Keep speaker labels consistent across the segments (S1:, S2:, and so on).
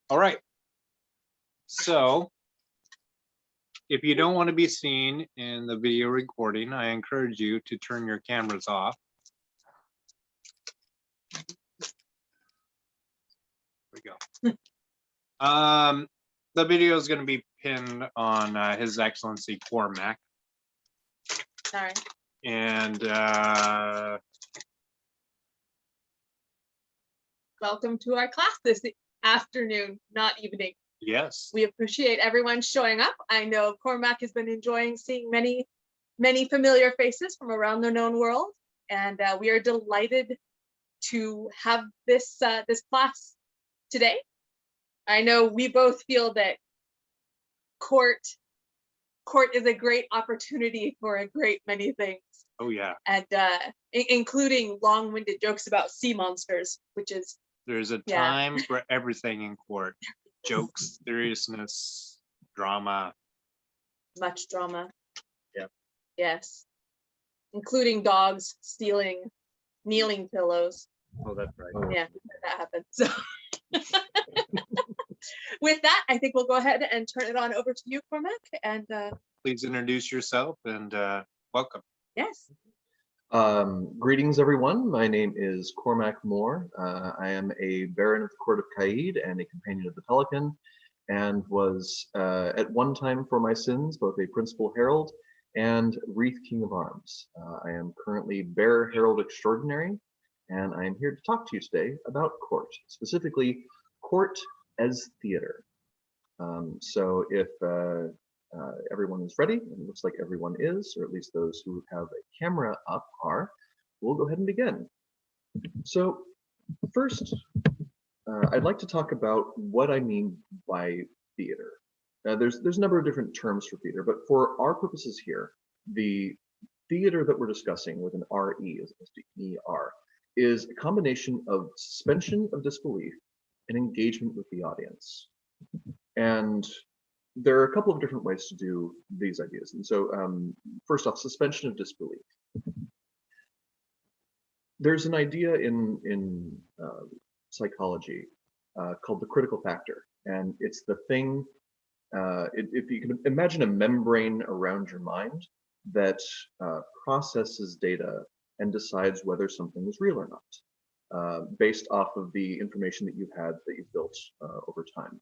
S1: All right. So if you don't want to be seen in the video recording, I encourage you to turn your cameras off. There we go. The video is going to be pinned on His Excellency Cormac.
S2: Sorry.
S1: And
S2: welcome to our class this afternoon, not evening.
S1: yes,
S2: We appreciate everyone showing up. I know Cormac has been enjoying seeing many familiar faces from around the known world, and we are delighted to have this this class today. I know we both feel that court is a great opportunity for a great many things.
S1: Oh yeah.
S2: And including long-winded jokes about sea monsters, which is
S1: there's a time for everything in court. Jokes, seriousness, drama.
S2: Much drama.
S1: Yep.
S2: Yes. Including dogs stealing kneeling pillows.
S1: Oh, that's right.
S2: Yeah, that happened. So with that, I think we'll go ahead and turn it on over to you, Cormac. And
S1: please introduce yourself and welcome.
S2: Yes.
S3: Greetings, everyone. My name is Cormac Moore. I am a Baron of the Court of Caid and a Companion of the Pelican, and was at one time for my sins both a Principal Herald and Wreath King of Arms. I am currently Bearer Herald Extraordinary, and I am here to talk to you today about court, specifically court as theater. So if everyone is ready, and it looks like everyone is, or at least those who have a camera up are, we'll go ahead and begin. So first, I'd like to talk about what I mean by theater. There's a number of different terms for theater, but for our purposes here, the theater that we're discussing with an RE as opposed to ER is a combination of suspension of disbelief and engagement with the audience. And there are a couple of different ways to do these ideas. And so first off, suspension of disbelief. There's an idea in psychology called the critical factor. And it's the thing, if you can imagine a membrane around your mind that processes data and decides whether something is real or not, based off of the information that you've built over time.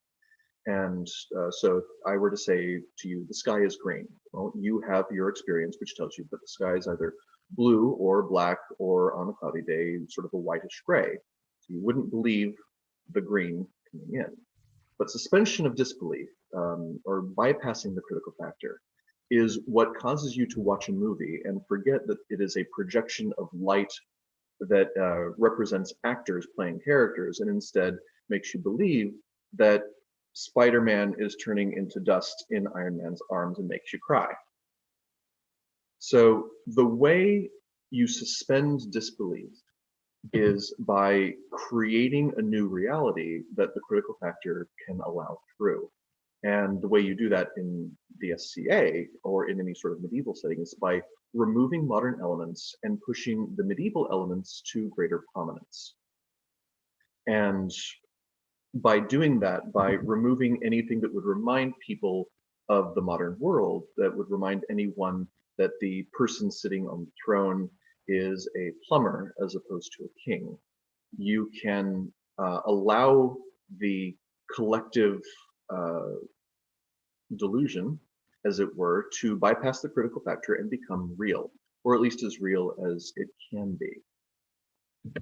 S3: And so if I were to say to you, the sky is green, well, you have your experience, which tells you that the sky is either blue or black, or on a cloudy day, sort of a whitish gray. So you wouldn't believe the green coming in. But suspension of disbelief, or bypassing the critical factor, is what causes you to watch a movie and forget that it is a projection of light that represents actors playing characters, and instead makes you believe that Spider-Man is turning into dust in Iron Man's arms and makes you cry. So the way you suspend disbelief is by creating a new reality that the critical factor can allow through. And the way you do that in the SCA or in any sort of medieval setting is by removing modern elements and pushing the medieval elements to greater prominence. And by doing that, by removing anything that would remind people of the modern world, that would remind anyone that the person sitting on the throne is a plumber as opposed to a king, you can allow the collective delusion, as it were, to bypass the critical factor and become real, or at least as real as it can be.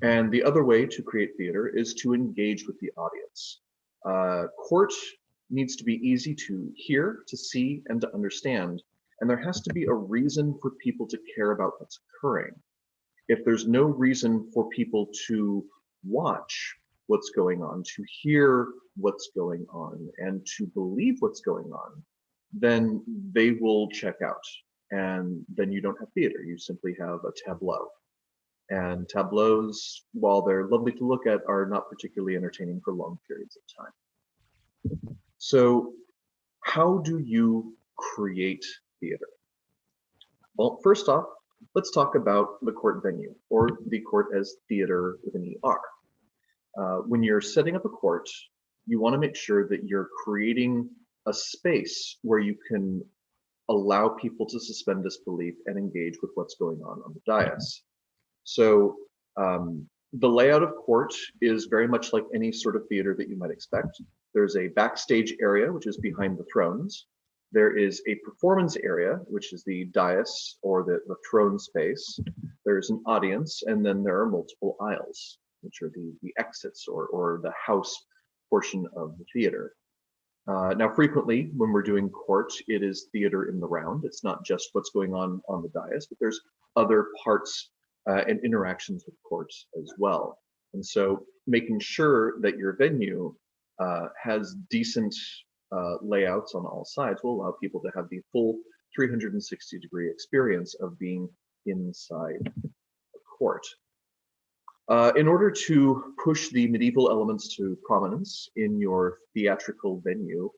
S3: And the other way to create theater is to engage with the audience. Court needs to be easy to hear, to see, and to understand, and there has to be a reason for people to care about what's occurring. If there's no reason for people to watch what's going on, to hear what's going on, and to believe what's going on, then they will check out, and then you don't have theater, you simply have a tableau. And tableaus, while they're lovely to look at, are not particularly entertaining for long periods of time. So how do you create theater? Well, first off, let's talk about the court venue, or the court as theater with an ER. When you're setting up a court, you want to make sure that you're creating a space where you can allow people to suspend disbelief and engage with what's going on the dais. So the layout of court is very much like any sort of theater that you might expect. There's a backstage area, which is behind the thrones. There is a performance area, which is the dais or the throne space. There's an audience, and then there are multiple aisles, which are the exits or the house portion of the theater. Now, frequently, when we're doing court, it is theater in the round. It's not just what's going on the dais, but there's other parts and interactions with court as well. And so making sure that your venue has decent layouts on all sides will allow people to have the full 360-degree experience of being inside a court. In order to push the medieval elements to prominence in your theatrical venue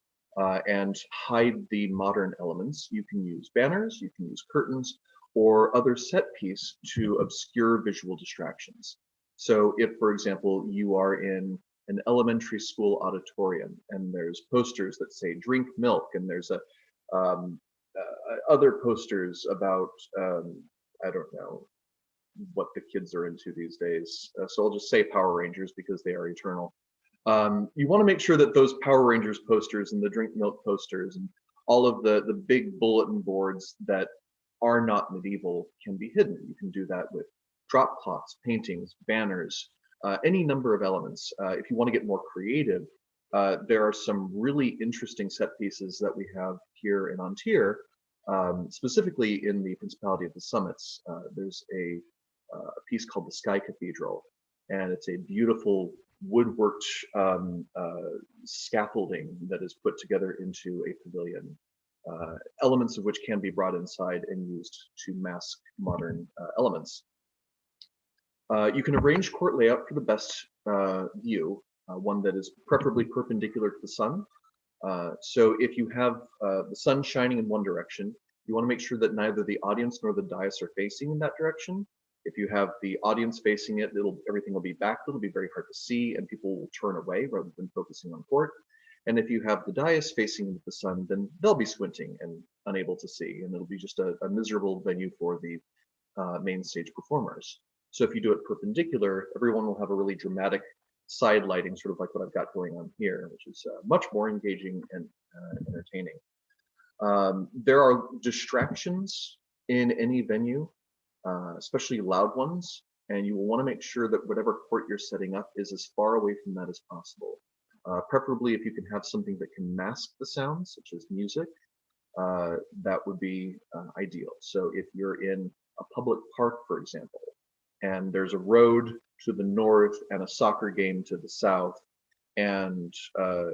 S3: and hide the modern elements, you can use banners, you can use curtains, or other set piece to obscure visual distractions. So if, for example, you are in an elementary school auditorium and there's posters that say drink milk, and there's other posters about, I don't know what the kids are into these days. So I'll just say Power Rangers because they are eternal. You want to make sure that those Power Rangers posters and the drink milk posters and all of the big bulletin boards that are not medieval can be hidden. You can do that with drop cloths, paintings, banners, any number of elements. If you want to get more creative, there are some really interesting set pieces that we have here in Antir, specifically in the Principality of the Summits. There's a piece called the Sky Cathedral, and it's a beautiful woodworked scaffolding that is put together into a pavilion, elements of which can be brought inside and used to mask modern elements. You can arrange court layout for the best view, one that is preferably perpendicular to the sun. So if you have the sun shining in one direction, you want to make sure that neither the audience nor the dais are facing in that direction. If you have the audience facing it, everything will be back. It'll be very hard to see, and people will turn away rather than focusing on court. And if you have the dais facing the sun, then they'll be squinting and unable to see, and it'll be just a miserable venue for the main stage performers. So if you do it perpendicular, everyone will have a really dramatic side lighting, sort of like what I've got going on here, which is much more engaging and entertaining. There are distractions in any venue, especially loud ones, and you will want to make sure that whatever court you're setting up is as far away from that as possible. Preferably if you can have something that can mask the sounds, such as music, that would be ideal. So if you're in a public park, for example, and there's a road to the north and a soccer game to the south, and a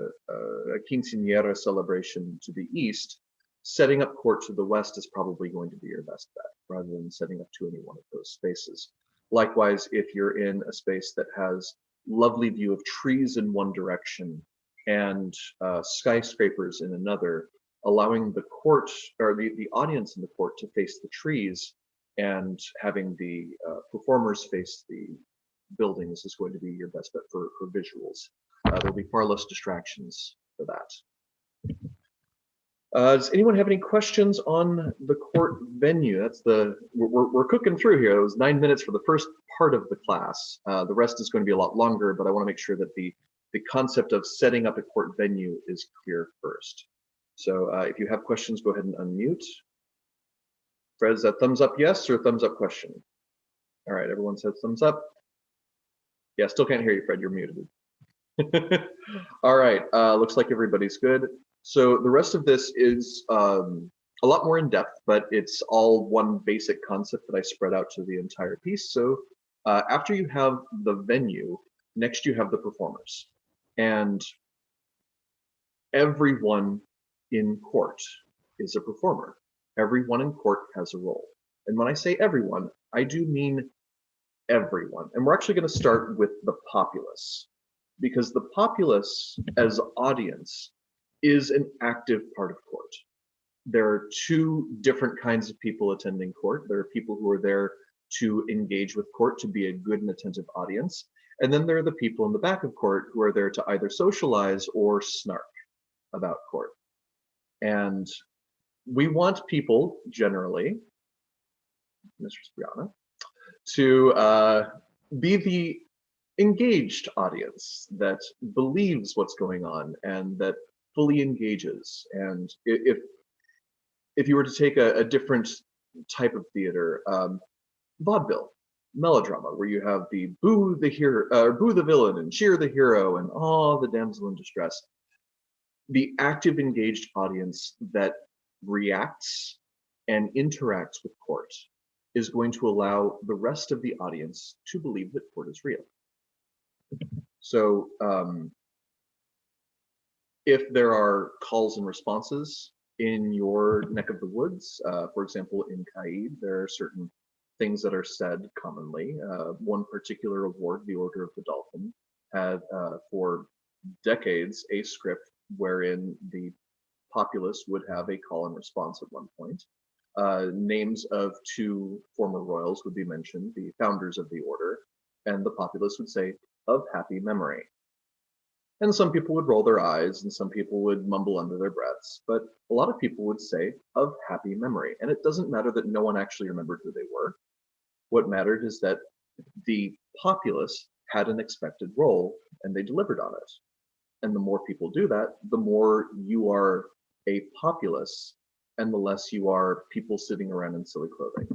S3: quinceañera celebration to the east, setting up court to the west is probably going to be your best bet, rather than setting up to any one of those spaces. Likewise, if you're in a space that has lovely view of trees in one direction and skyscrapers in another, allowing the court or the audience in the court to face the trees and having the performers face the buildings is going to be your best bet for visuals. There'll be far less distractions for that. Does anyone have any questions on the court venue? That's we're cooking through here. It was 9 minutes for the first part of the class. The rest is going to be a lot longer, but I want to make sure that the concept of setting up a court venue is clear first. So if you have questions, go ahead and unmute. Fred, is that thumbs up yes or thumbs up question? All right, everyone says thumbs up. Yeah, still can't hear you, Fred, you're muted. All right, looks like everybody's good. So the rest of this is a lot more in depth, but it's all one basic concept that I spread out to the entire piece. So after you have the venue, next you have the performers. And everyone in court is a performer. Everyone in court has a role. And when I say everyone, I do mean everyone. And we're actually going to start with the populace, because the populace as audience is an active part of court. There are two different kinds of people attending court. There are people who are there to engage with court, to be a good and attentive audience. And then there are the people in the back of court who are there to either socialize or snark about court. And we want people generally, Mistress Brianna, to be the engaged audience that believes what's going on and that fully engages. And if you were to take a different type of theater, vaudeville, melodrama, where you have the boo the hero, or boo the villain and cheer the hero and all the damsel in distress, the active engaged audience that reacts and interacts with court is going to allow the rest of the audience to believe that court is real. So if there are calls and responses in your neck of the woods, for example, in Caid, there are certain things that are said commonly. One particular award, the Order of the Dolphin, had for decades a script wherein the populace would have a call and response at one point. Names of two former royals would be mentioned, the founders of the order, and the populace would say, "of happy memory." And some people would roll their eyes and some people would mumble under their breaths, but a lot of people would say, "of happy memory." And it doesn't matter that no one actually remembered who they were. What mattered is that the populace had an expected role and they delivered on it. And the more people do that, the more you are a populace and the less you are people sitting around in silly clothing.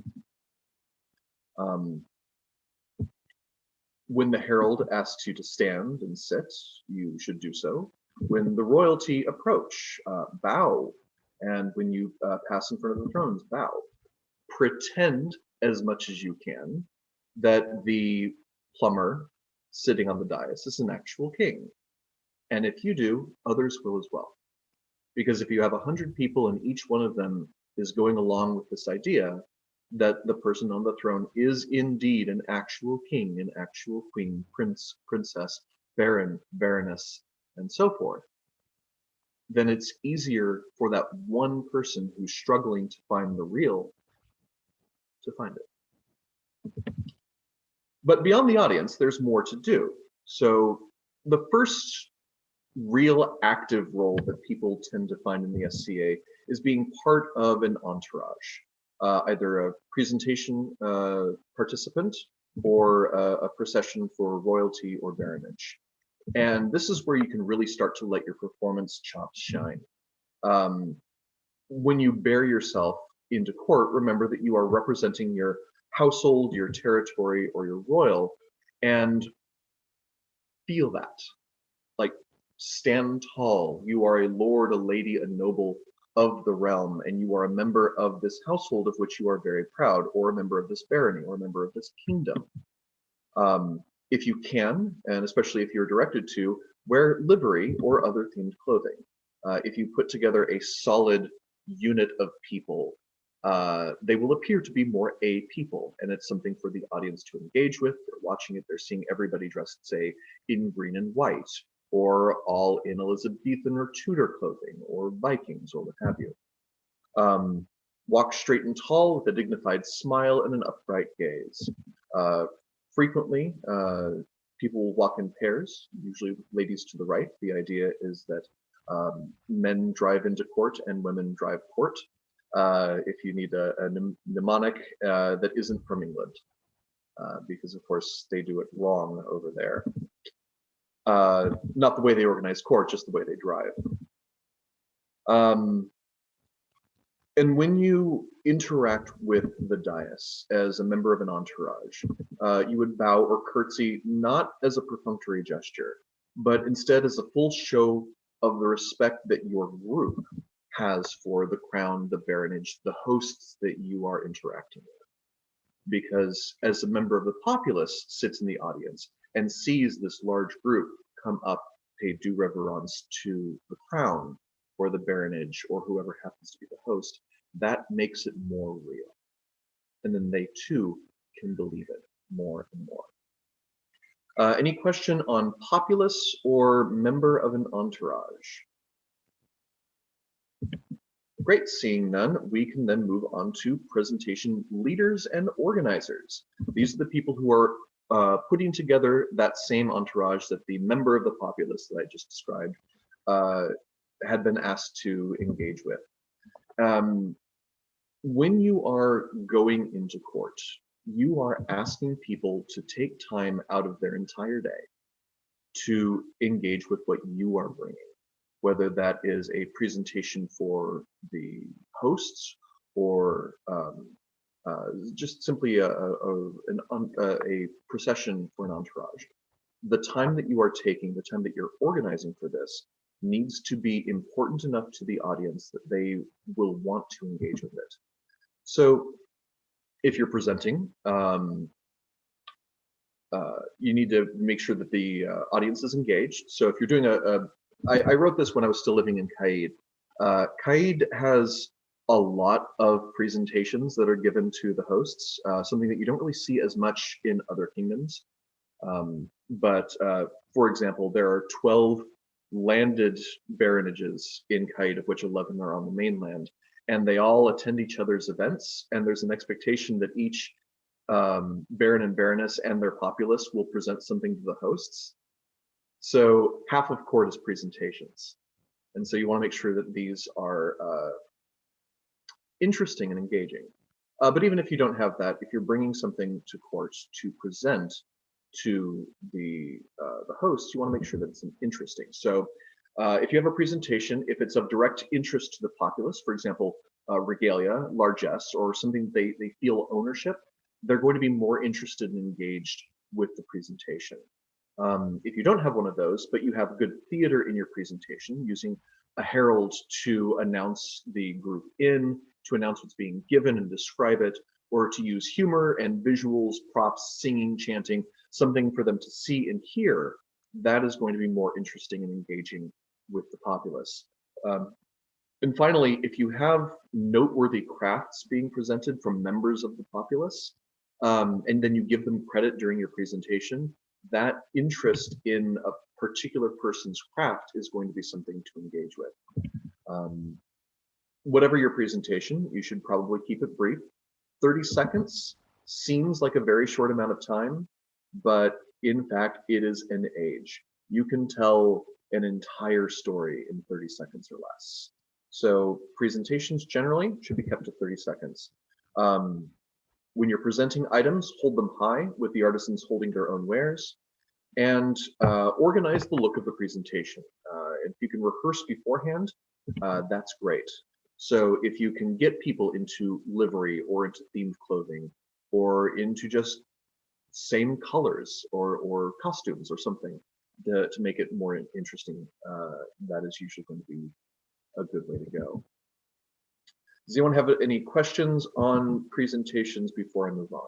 S3: When the herald asks you to stand and sit, you should do so. When the royalty approach, bow. And when you pass in front of the thrones, bow. Pretend as much as you can that the plumber sitting on the dais is an actual king. And if you do, others will as well. Because if you have 100 people and each one of them is going along with this idea that the person on the throne is indeed an actual king, an actual queen, prince, princess, baron, baroness, and so forth, then it's easier for that one person who's struggling to find the real to find it. But beyond the audience, there's more to do. So the first real active role that people tend to find in the SCA is being part of an entourage, either a presentation participant or a procession for royalty or baronage. And this is where you can really start to let your performance chops shine. When you bear yourself into court, remember that you are representing your household, your territory, or your royal, and feel that. Like, stand tall. You are a lord, a lady, a noble of the realm, and you are a member of this household of which you are very proud, or a member of this barony, or a member of this kingdom. If you can, and especially if you're directed to, wear livery or other themed clothing. If you put together a solid unit of people, they will appear to be more a people, and it's something for the audience to engage with. They're watching it, they're seeing everybody dressed, say, in green and white, or all in Elizabethan or Tudor clothing, or Vikings, or what have you. Walk straight and tall with a dignified smile and an upright gaze. Frequently, people will walk in pairs, usually ladies to the right. The idea is that men drive into court and women drive court. If you need a mnemonic that isn't from England, because of course they do it wrong over there. Not the way they organize court, just the way they drive. And when you interact with the dais as a member of an entourage, you would bow or curtsy not as a perfunctory gesture, but instead as a full show of the respect that your group has for the crown, the baronage, the hosts that you are interacting with. Because as a member of the populace sits in the audience and sees this large group come up, pay due reverence to the crown or the baronage or whoever happens to be the host, that makes it more real. And then they too can believe it more and more. Any question on populace or member of an entourage? Great, seeing none, we can then move on to presentation leaders and organizers. These are the people who are putting together that same entourage that the member of the populace that I just described had been asked to engage with. When you are going into court, you are asking people to take time out of their entire day to engage with what you are bringing, whether that is a presentation for the hosts or just simply a procession for an entourage. The time that you are taking, the time that you're organizing for this, needs to be important enough to the audience that they will want to engage with it. So if you're presenting, you need to make sure that the audience is engaged. So if you're doing I wrote this when I was still living in Caid. Caid has a lot of presentations that are given to the hosts, something that you don't really see as much in other kingdoms. For example, there are 12 landed baronages in Caid, of which 11 are on the mainland, and they all attend each other's events, and there's an expectation that each baron and baroness and their populace will present something to the hosts. So half of court is presentations. And so you want to make sure that these are interesting and engaging. But even if you don't have that, if you're bringing something to court to present to the hosts, you want to make sure that it's interesting. So if you have a presentation, if it's of direct interest to the populace, for example, regalia, largesse, or something they feel ownership, they're going to be more interested and engaged with the presentation. If you don't have one of those, but you have good theater in your presentation, using a herald to announce the group in, to announce what's being given and describe it, or to use humor and visuals, props, singing, chanting, something for them to see and hear, that is going to be more interesting and engaging with the populace. And finally, if you have noteworthy crafts being presented from members of the populace, and then you give them credit during your presentation, that interest in a particular person's craft is going to be something to engage with. Whatever your presentation, you should probably keep it brief. 30 seconds seems like a very short amount of time, but in fact, it is an age. You can tell an entire story in 30 seconds or less. So presentations generally should be kept to 30 seconds. When you're presenting items, hold them high with the artisans holding their own wares, and organize the look of the presentation. If you can rehearse beforehand, that's great. So if you can get people into livery or into themed clothing or into just same colors or costumes or something to make it more interesting, that is usually going to be a good way to go. Does anyone have any questions on presentations before I move on?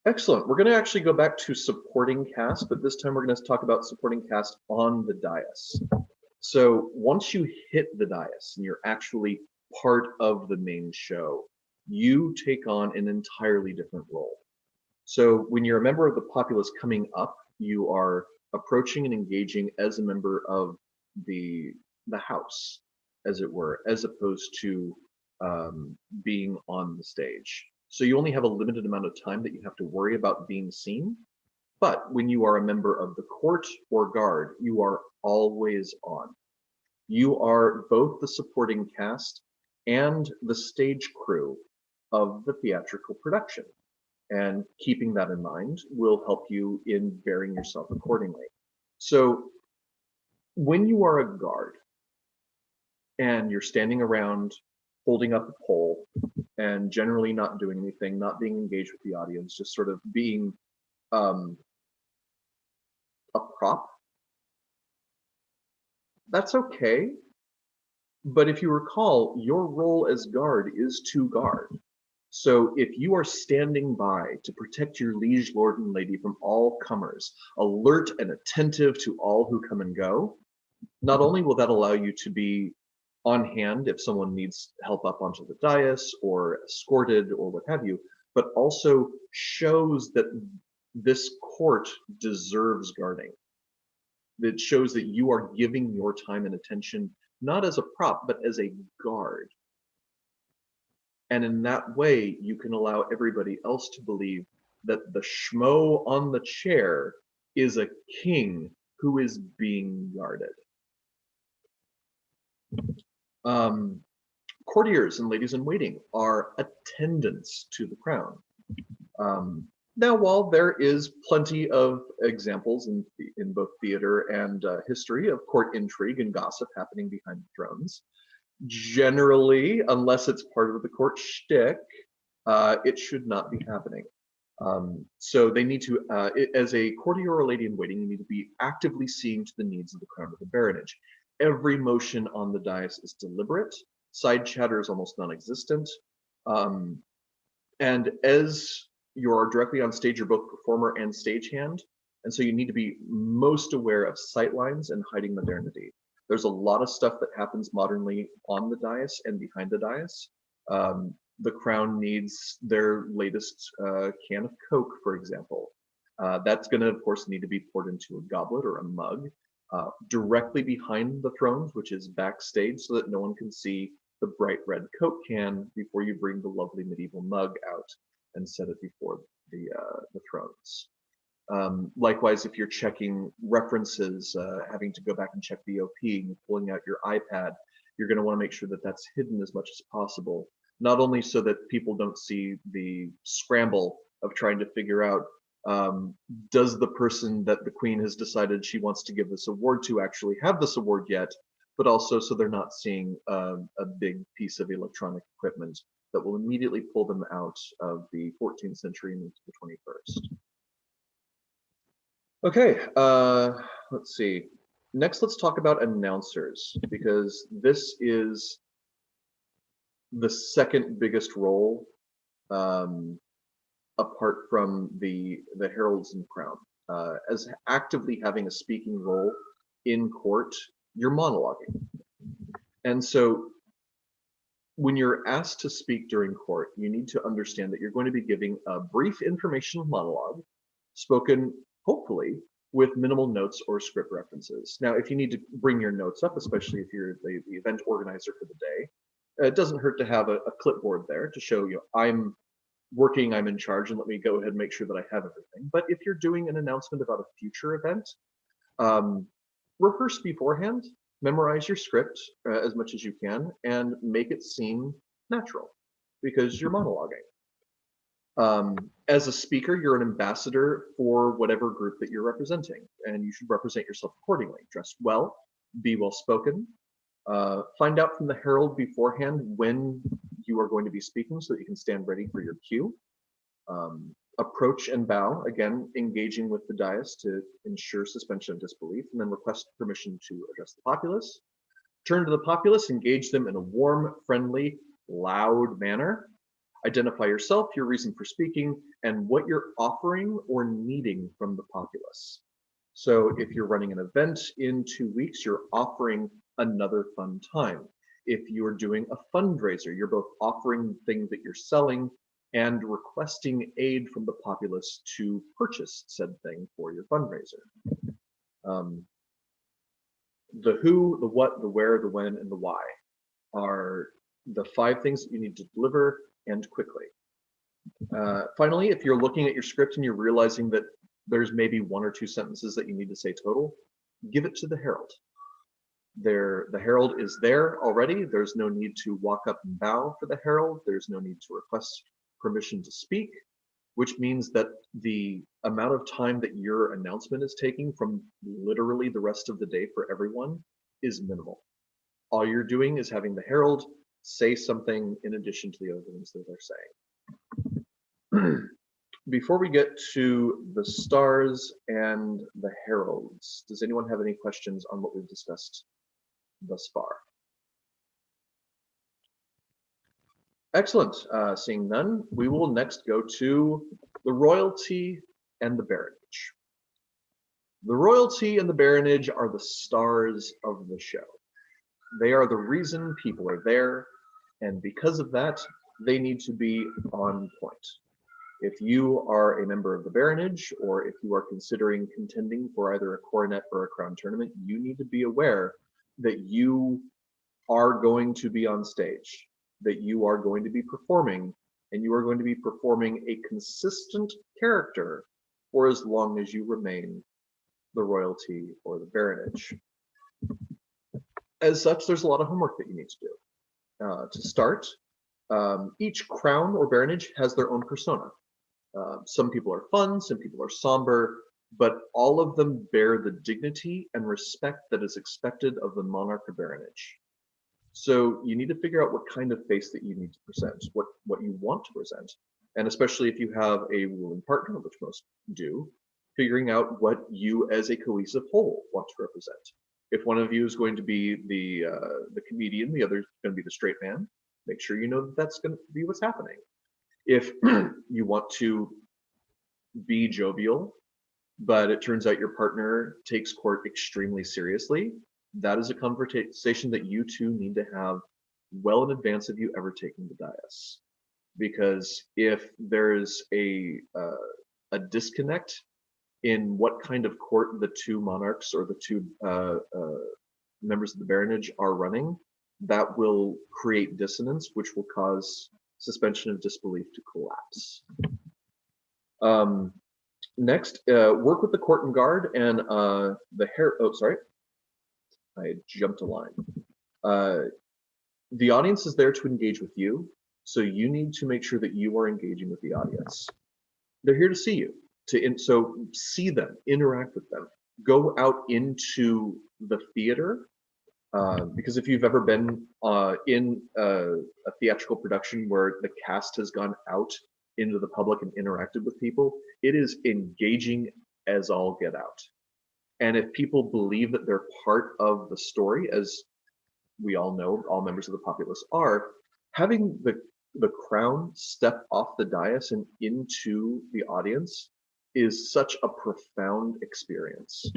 S3: Excellent. We're going to actually go back to supporting cast, but this time we're going to talk about supporting cast on the dais. So once you hit the dais and you're actually part of the main show, you take on an entirely different role. So when you're a member of the populace coming up, you are approaching and engaging as a member of the house, as it were, as opposed to being on the stage. So you only have a limited amount of time that you have to worry about being seen. But when you are a member of the court or guard, you are always on. You are both the supporting cast and the stage crew of the theatrical production. And keeping that in mind will help you in bearing yourself accordingly. So when you are a guard and you're standing around holding up a pole and generally not doing anything, not being engaged with the audience, just sort of being a prop, that's okay. But if you recall, your role as guard is to guard. So if you are standing by to protect your liege lord and lady from all comers, alert and attentive to all who come and go, not only will that allow you to be on hand if someone needs help up onto the dais or escorted or what have you, but also shows that this court deserves guarding. That shows that you are giving your time and attention not as a prop, but as a guard. And in that way, you can allow everybody else to believe that the schmo on the chair is a king who is being guarded. Courtiers and ladies in waiting are attendants to the crown. Now, while there is plenty of examples in both theater and history of court intrigue and gossip happening behind the thrones, generally, unless it's part of the court shtick, it should not be happening. So they need to, as a courtier or lady in waiting, you need to be actively seeing to the needs of the crown or the baronage. Every motion on the dais is deliberate. Side chatter is almost non-existent. And as you are directly on stage, you're both performer and stagehand. And so you need to be most aware of sightlines and hiding modernity. There's a lot of stuff that happens modernly on the dais and behind the dais. The crown needs their latest can of Coke, for example. That's going to, of course, need to be poured into a goblet or a mug directly behind the thrones, which is backstage, so that no one can see the bright red Coke can before you bring the lovely medieval mug out and set it before the thrones. Likewise, if you're checking references, having to go back and check the OP, and you're pulling out your iPad, you're going to want to make sure that that's hidden as much as possible. Not only so that people don't see the scramble of trying to figure out, does the person that the queen has decided she wants to give this award to actually have this award yet, but also so they're not seeing a big piece of electronic equipment that will immediately pull them out of the 14th century and into the 21st. Okay, let's see. Next, let's talk about announcers, because this is the second biggest role apart from the heralds and crown. As actively having a speaking role in court, you're monologuing. And so when you're asked to speak during court, you need to understand that you're going to be giving a brief informational monologue, spoken hopefully with minimal notes or script references. Now, if you need to bring your notes up, especially if you're the event organizer for the day, it doesn't hurt to have a clipboard there to show you, I'm working, I'm in charge, and let me go ahead and make sure that I have everything. But if you're doing an announcement about a future event, rehearse beforehand, memorize your script as much as you can, and make it seem natural, because you're monologuing. As a speaker, you're an ambassador for whatever group that you're representing, and you should represent yourself accordingly. Dress well, be well spoken, find out from the herald beforehand when you are going to be speaking so that you can stand ready for your cue. Approach and bow, again, engaging with the dais to ensure suspension of disbelief, and then request permission to address the populace. Turn to the populace, engage them in a warm, friendly, loud manner. Identify yourself, your reason for speaking, and what you're offering or needing from the populace. So if you're running an event in 2 weeks, you're offering another fun time. If you're doing a fundraiser, you're both offering things that you're selling and requesting aid from the populace to purchase said thing for your fundraiser. The who, the what, the where, the when, and the why are the 5 things that you need to deliver, and quickly. Finally, if you're looking at your script and you're realizing that there's maybe 1 or 2 sentences that you need to say total, give it to the herald. The herald is there already. There's no need to walk up and bow for the herald. There's no need to request permission to speak, which means that the amount of time that your announcement is taking from literally the rest of the day for everyone is minimal. All you're doing is having the herald say something in addition to the other things that they're saying. Before we get to the stars and the heralds, does anyone have any questions on what we've discussed thus far? Excellent. Seeing none, we will next go to the royalty and the baronage. The royalty and the baronage are the stars of the show. They are the reason people are there, and because of that, they need to be on point. If you are a member of the baronage, or if you are considering contending for either a coronet or a crown tournament, you need to be aware that you are going to be on stage, that you are going to be performing and you are going to be performing a consistent character for as long as you remain the royalty or the baronage. As such, there's a lot of homework that you need to do. To start, each crown or baronage has their own persona. Some people are fun, some people are somber, but all of them bear the dignity and respect that is expected of the monarch or baronage. So you need to figure out what kind of face that you need to present, what you want to present. And especially if you have a ruling partner, which most do, figuring out what you as a cohesive whole want to represent. If one of you is going to be the comedian, the other is going to be the straight man, make sure you know that that's going to be what's happening. If you want to be jovial, but it turns out your partner takes court extremely seriously, that is a conversation that you two need to have well in advance of you ever taking the dais. Because if there's a disconnect in what kind of court the two monarchs or the two members of the baronage are running, that will create dissonance, which will cause suspension of disbelief to collapse. Next, work with the court and guard and the oh, sorry, I jumped a line. The audience is there to engage with you, so you need to make sure that you are engaging with the audience. They're here to see you, so see them, interact with them, go out into the theater, because if you've ever been in a theatrical production where the cast has gone out into the public and interacted with people, it is engaging as all get out. And if people believe that they're part of the story, as we all know, all members of the populace are, having the crown step off the dais and into the audience is such a profound experience.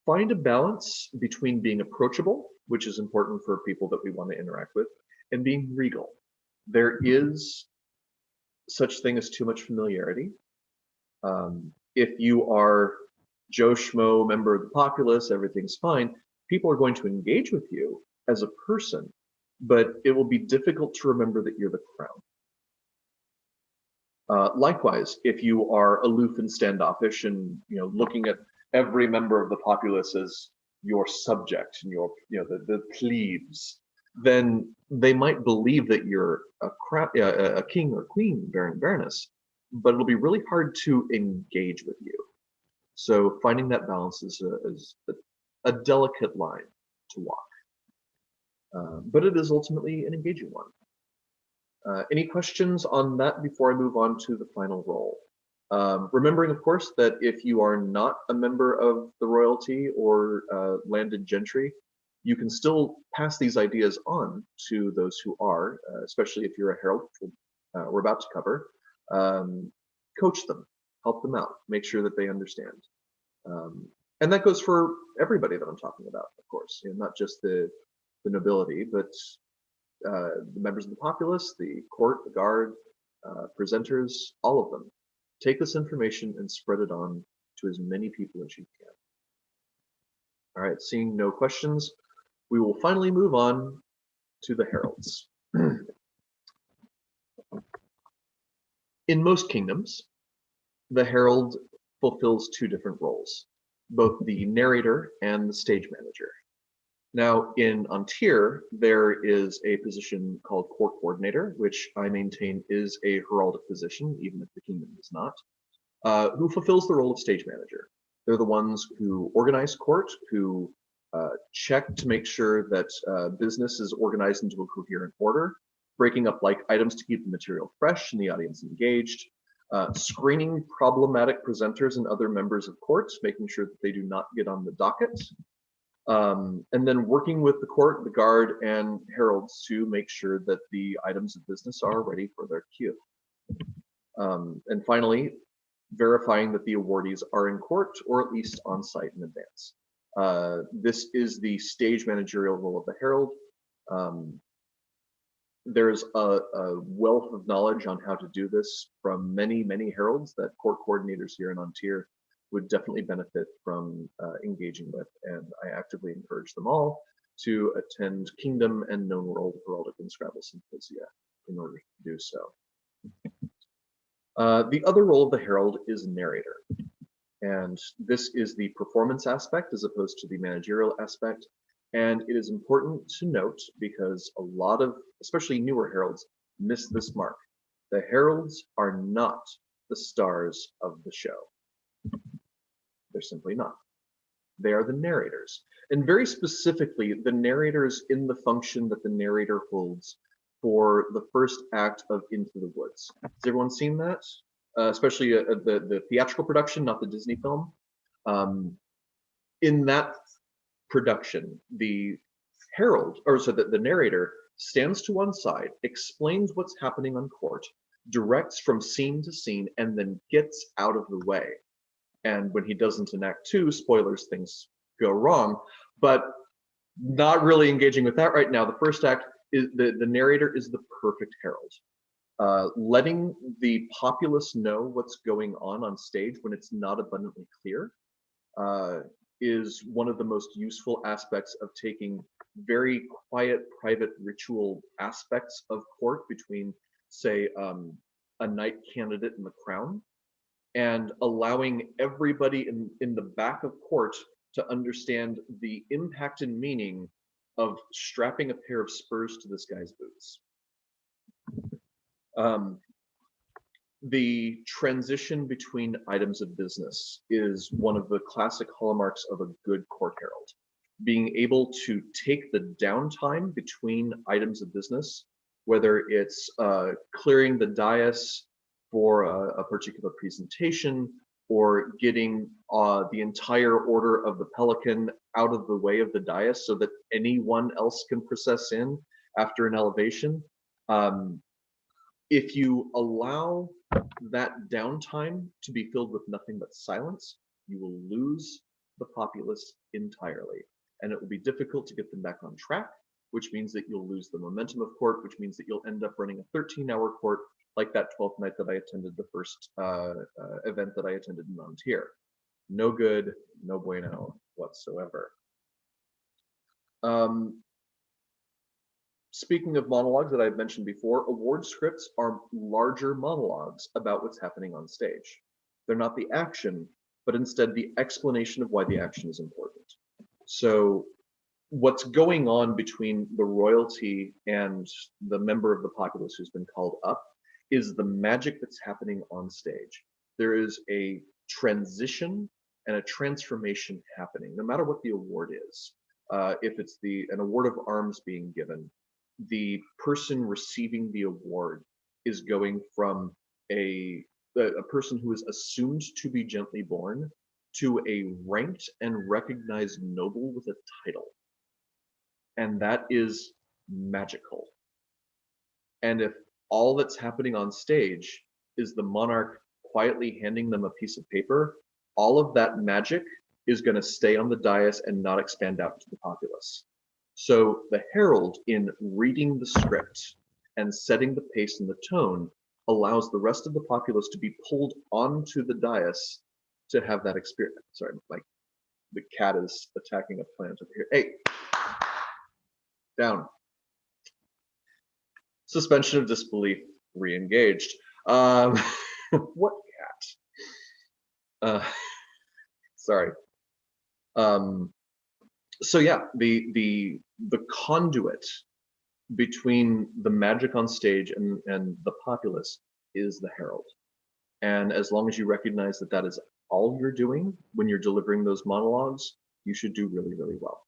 S3: Find a balance between being approachable, which is important for people that we want to interact with, and being regal. There is such thing as too much familiarity. If you are Joe Schmo, member of the populace, everything's fine, people are going to engage with you as a person, but it will be difficult to remember that you're the crown. Likewise, if you are aloof and standoffish and looking at every member of the populace as your subject and your the plebes, then they might believe that you're a king or queen, baron, baroness, but it'll be really hard to engage with you. So finding that balance is a delicate line to walk, but it is ultimately an engaging one. Any questions on that before I move on to the final role? Remembering, of course, that if you are not a member of the royalty or landed gentry, you can still pass these ideas on to those who are, especially if you're a herald, which we're about to cover. Coach them, help them out, make sure that they understand. And that goes for everybody that I'm talking about, of course, not just the nobility, but the members of the populace, the court, the guard, presenters, all of them. Take this information and spread it on to as many people as you can. All right, seeing no questions, we will finally move on to the heralds. In most kingdoms, the herald fulfills two different roles, both the narrator and the stage manager. Now, in Antir, there is a position called court coordinator, which I maintain is a heraldic position, even if the kingdom is not, who fulfills the role of stage manager. They're the ones who organize court, who check to make sure that business is organized into a coherent order, breaking up like items to keep the material fresh and the audience engaged, screening problematic presenters and other members of court, making sure that they do not get on the docket, and then working with the court, the guard, and heralds to make sure that the items of business are ready for their queue. And finally, verifying that the awardees are in court or at least on site in advance. This is the stage managerial role of the herald. There's a wealth of knowledge on how to do this from many, many heralds that court coordinators here in Antir would definitely benefit from engaging with, and I actively encourage them all to attend Kingdom and Known World Heraldic and Scrabble Symposia in order to do so. The other role of the herald is narrator. And this is the performance aspect as opposed to the managerial aspect. And it is important to note because a lot of, especially newer heralds, miss this mark. The heralds are not the stars of the show. They're simply not. They are the narrators. And very specifically, the narrators in the function that the narrator holds for the first act of Into the Woods. Has everyone seen that? Especially the theatrical production, not the Disney film. In that production, the herald, or so the narrator, stands to one side, explains what's happening on court, directs from scene to scene, and then gets out of the way. And when he doesn't in Act 2, spoilers, things go wrong. But not really engaging with that right now. The first act is the narrator is the perfect herald. Letting the populace know what's going on stage when it's not abundantly clear is one of the most useful aspects of taking very quiet, private ritual aspects of court between, say, a knight candidate and the crown, and allowing everybody in the back of court to understand the impact and meaning of strapping a pair of spurs to this guy's boots. The transition between items of business is one of the classic hallmarks of a good court herald. Being able to take the downtime between items of business, whether it's clearing the dais for a particular presentation, or getting the entire order of the Pelican out of the way of the dais so that anyone else can process in after an elevation. If you allow that downtime to be filled with nothing but silence, you will lose the populace entirely. And it will be difficult to get them back on track, which means that you'll lose the momentum of court, which means that you'll end up running a 13-hour court like that 12th night that I attended, the first event that I attended in Montier. No good, no bueno whatsoever. Speaking of monologues that I've mentioned before, award scripts are larger monologues about what's happening on stage. They're not the action, but instead the explanation of why the action is important. So what's going on between the royalty and the member of the populace who's been called up is the magic that's happening on stage. There is a transition and a transformation happening, no matter what the award is. If it's an award of arms being given, the person receiving the award is going from a person who is assumed to be gently born to a ranked and recognized noble with a title. And that is magical. And if all that's happening on stage is the monarch quietly handing them a piece of paper, all of that magic is going to stay on the dais and not expand out to the populace. So the herald, in reading the script and setting the pace and the tone, allows the rest of the populace to be pulled onto the dais to have that experience. Sorry, like the cat is attacking a plant over here. Hey, down. Suspension of disbelief re-engaged. What cat? Sorry. So yeah, the conduit between the magic on stage and the populace is the herald. And as long as you recognize that that is all you're doing when you're delivering those monologues, you should do really, really well.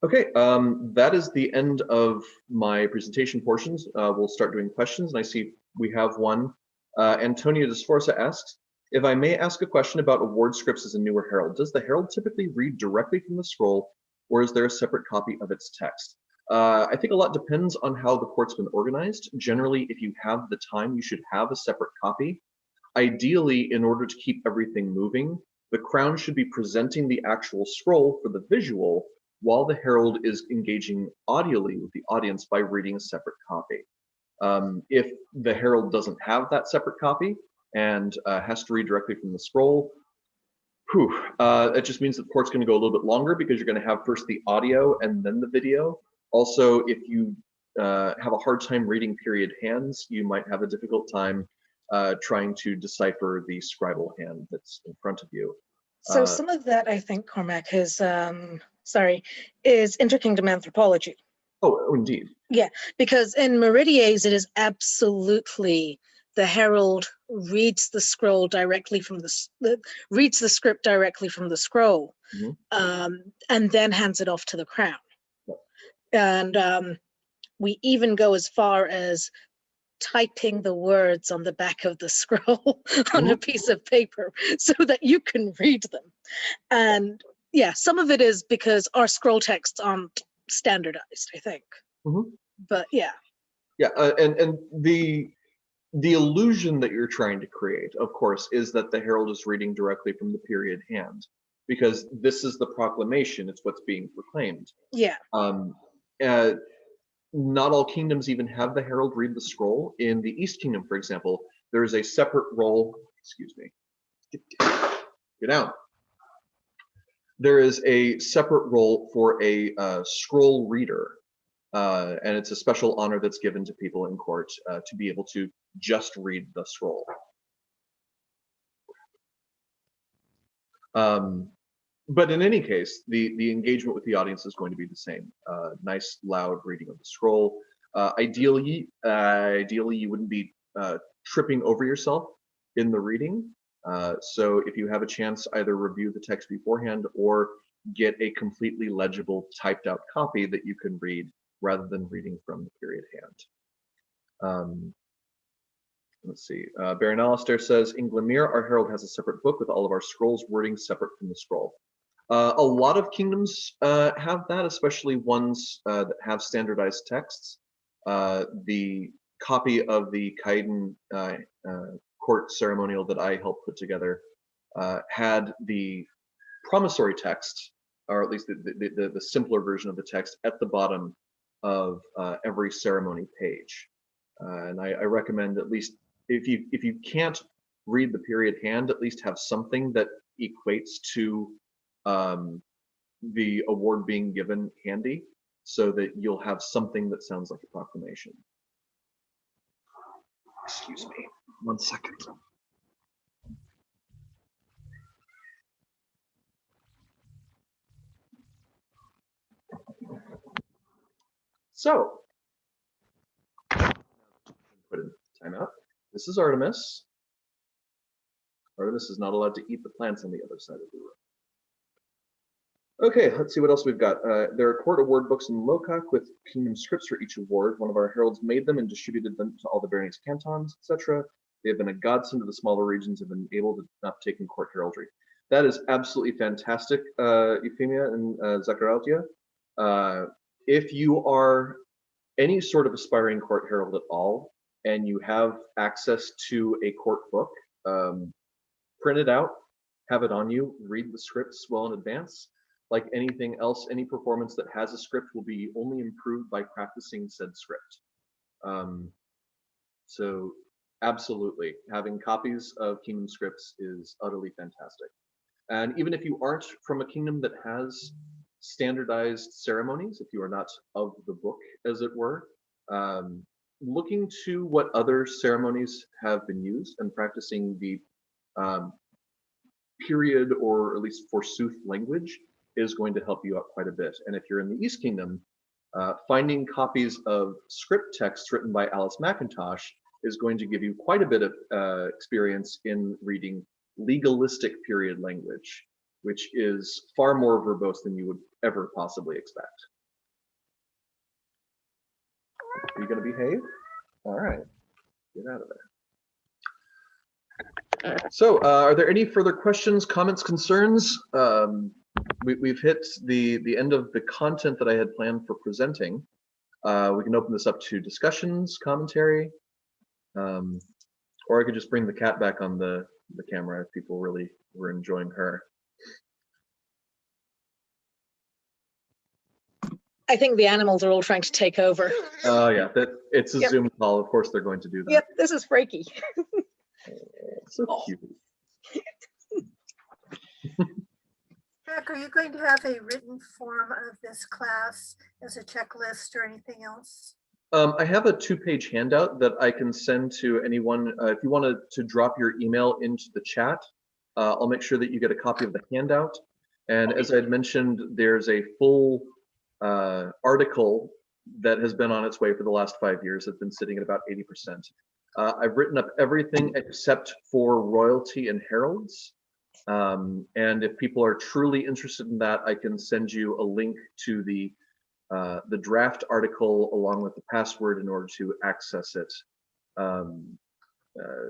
S3: Okay, that is the end of my presentation portions. We'll start doing questions, and I see we have one. Antonio de Sforza asks, if I may ask a question about award scripts as a newer herald, does the herald typically read directly from the scroll, or is there a separate copy of its text? I think a lot depends on how the court's been organized. Generally, if you have the time, you should have a separate copy. Ideally, in order to keep everything moving, the crown should be presenting the actual scroll for the visual, while the herald is engaging audially with the audience by reading a separate copy. If the herald doesn't have that separate copy and has to read directly from the scroll, That just means that the port's going to go a little bit longer because you're going to have first the audio and then the video. Also, if you have a hard time reading period hands, you might have a difficult time trying to decipher the scribal hand that's in front of you.
S4: So some of that, I think, Cormac, is interkingdom anthropology.
S3: Oh, indeed.
S4: Yeah, because in Meridies, it is absolutely the herald reads the scroll directly from reads the script directly from the scroll, and then hands it off to the crown. And we even go as far as typing the words on the back of the scroll on a piece of paper so that you can read them. And yeah, some of it is because our scroll texts aren't standardized, I think. But yeah.
S3: Yeah, and the illusion that you're trying to create, of course, is that the herald is reading directly from the period hand, because this is the proclamation, it's what's being proclaimed.
S4: Yeah.
S3: Not all kingdoms even have the herald read the scroll. In the East Kingdom, for example, there is a separate role. Excuse me. Get down. There is a separate role for a scroll reader, and it's a special honor that's given to people in court to be able to just read the scroll. But in any case, the engagement with the audience is going to be the same. Nice, loud reading of the scroll. Ideally, you wouldn't be tripping over yourself in the reading. So if you have a chance, either review the text beforehand or get a completely legible typed out copy that you can read rather than reading from the period hand. Let's see. Baron Alistair says, in Glimmer, our herald has a separate book with all of our scrolls wording separate from the scroll. A lot of kingdoms have that, especially ones that have standardized texts. The copy of the Kaiden court ceremonial that I helped put together had the promissory text, or at least the simpler version of the text, at the bottom of every ceremony page. And I recommend, at least if you can't read the period hand, at least have something that equates to the award being given handy, so that you'll have something that sounds like a proclamation. Excuse me, 1 second. So, put in timeout. This is Artemis. Artemis is not allowed to eat the plants on the other side of the room. Okay, let's see what else we've got. There are court award books in Lokak with kingdom scripts for each award. One of our heralds made them and distributed them to all the Baronese cantons, etc. They have been a godsend to the smaller regions and have been able to uptake in court heraldry. That is absolutely fantastic, Euphemia and Zakaraltia. If you are any sort of aspiring court herald at all, and you have access to a court book, print it out, have it on you, read the scripts well in advance. Like anything else, any performance that has a script will be only improved by practicing said script. So absolutely, having copies of kingdom scripts is utterly fantastic. And even if you aren't from a kingdom that has standardized ceremonies, if you are not of the book, as it were, looking to what other ceremonies have been used and practicing the period, or at least forsooth language, is going to help you out quite a bit. And if you're in the East Kingdom, finding copies of script texts written by Alice McIntosh is going to give you quite a bit of experience in reading legalistic period language, which is far more verbose than you would ever possibly expect. Are you going to behave? All right, get out of there. So, are there any further questions, comments, concerns? We've hit the end of the content that I had planned for presenting. We can open this up to discussions, commentary, or I could just bring the cat back on the camera if people really were enjoying her.
S4: I think the animals are all trying to take over.
S3: Oh yeah, it's a Zoom call. Of course they're going to do that.
S4: Yep, this is freaky.
S3: So cute.
S5: Jack, are you going to have a written form of this class as a checklist or anything else?
S3: I have a 2-page handout that I can send to anyone. If you wanted to drop your email into the chat, I'll make sure that you get a copy of the handout. And as I had mentioned, there's a full article that has been on its way for the last 5 years. It's been sitting at about 80%. I've written up everything except for royalty and heralds. And if people are truly interested in that, I can send you a link to the draft article along with the password in order to access it,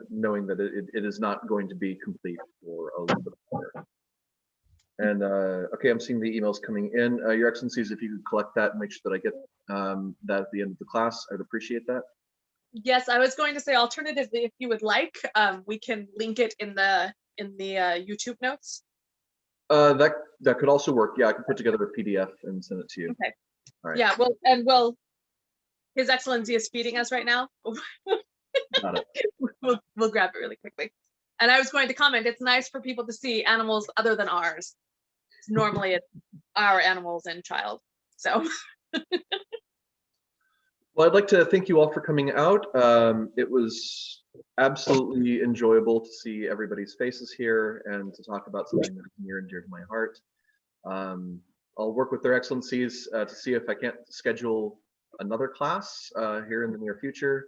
S3: knowing that it is not going to be complete for a little bit longer. And okay, I'm seeing the emails coming in. Your Excellencies, if you could collect that and make sure that I get that at the end of the class, I'd appreciate that.
S2: Yes, I was going to say alternatively, if you would like, we can link it in the YouTube notes.
S3: That could also work. Yeah, I can put together a PDF and send it to you.
S2: Okay.
S3: All right.
S2: Yeah, well, His Excellency is feeding us right now.
S3: Got it.
S2: We'll grab it really quickly. And I was going to comment, it's nice for people to see animals other than ours. Normally it's our animals and child. So
S3: Well, I'd like to thank you all for coming out. It was absolutely enjoyable to see everybody's faces here and to talk about something that is near and dear to my heart. I'll work with their excellencies to see if I can't schedule another class here in the near future.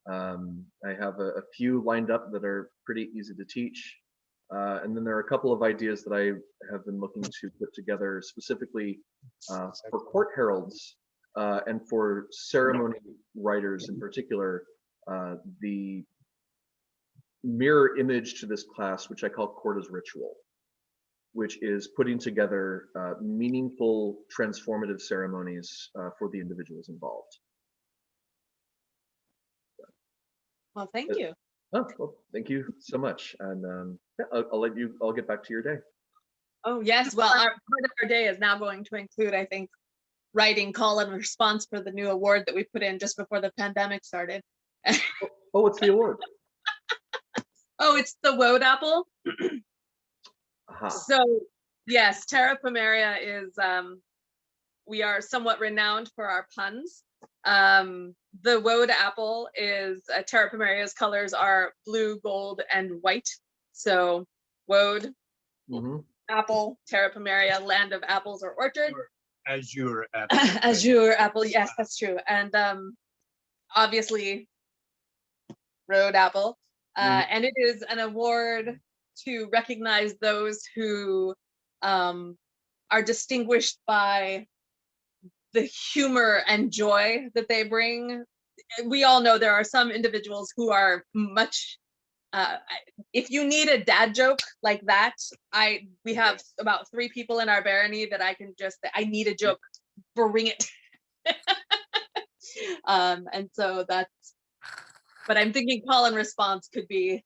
S3: I have a few lined up that are pretty easy to teach. And then there are a couple of ideas that I have been looking to put together specifically for court heralds and for ceremony writers in particular. The mirror image to this class, which I call Court as Ritual, which is putting together meaningful transformative ceremonies for the individuals involved.
S2: well, thank you.
S3: Oh, well, thank you so much. And yeah, I'll let you all get back to your day.
S2: Oh yes, well, part of our day is now going to include, I think, writing call and response for the new award that we put in just before the pandemic started.
S3: Oh, what's the award?
S2: Oh, it's the Woad Apple.
S3: Aha.
S2: So yes, Terra Pomaria is, we are somewhat renowned for our puns. The Woad Apple is, Terra Pomaria's colors are blue, gold, and white. So Woad, apple, Terra Pomaria, land of apples or orchard.
S1: Or Azure apple.
S2: Azure apple, yes, that's true. And obviously Road Apple. And it is an award to recognize those who are distinguished by the humor and joy that they bring. We all know there are some individuals who are much, if you need a dad joke like that, we have about 3 people in our barony that I can just, I need a joke, bring it. And so that's, but I'm thinking call and response could be,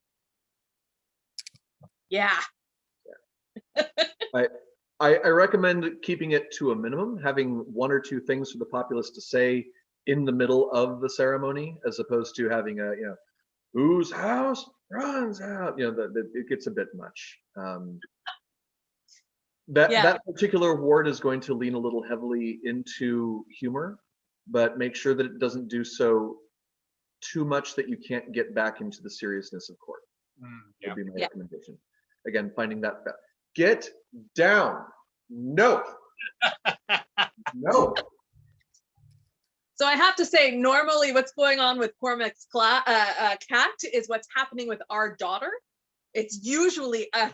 S2: yeah.
S3: I recommend keeping it to a minimum, having 1 or 2 things for the populace to say in the middle of the ceremony, as opposed to having a, whose house runs out, it gets a bit much. That particular award is going to lean a little heavily into humor, but make sure that it doesn't do so too much that you can't get back into the seriousness of court.
S1: Yeah.
S3: Would be my recommendation. Again, finding that get down. No. No.
S2: So I have to say, normally what's going on with Cormac's cat is what's happening with our daughter. It's usually us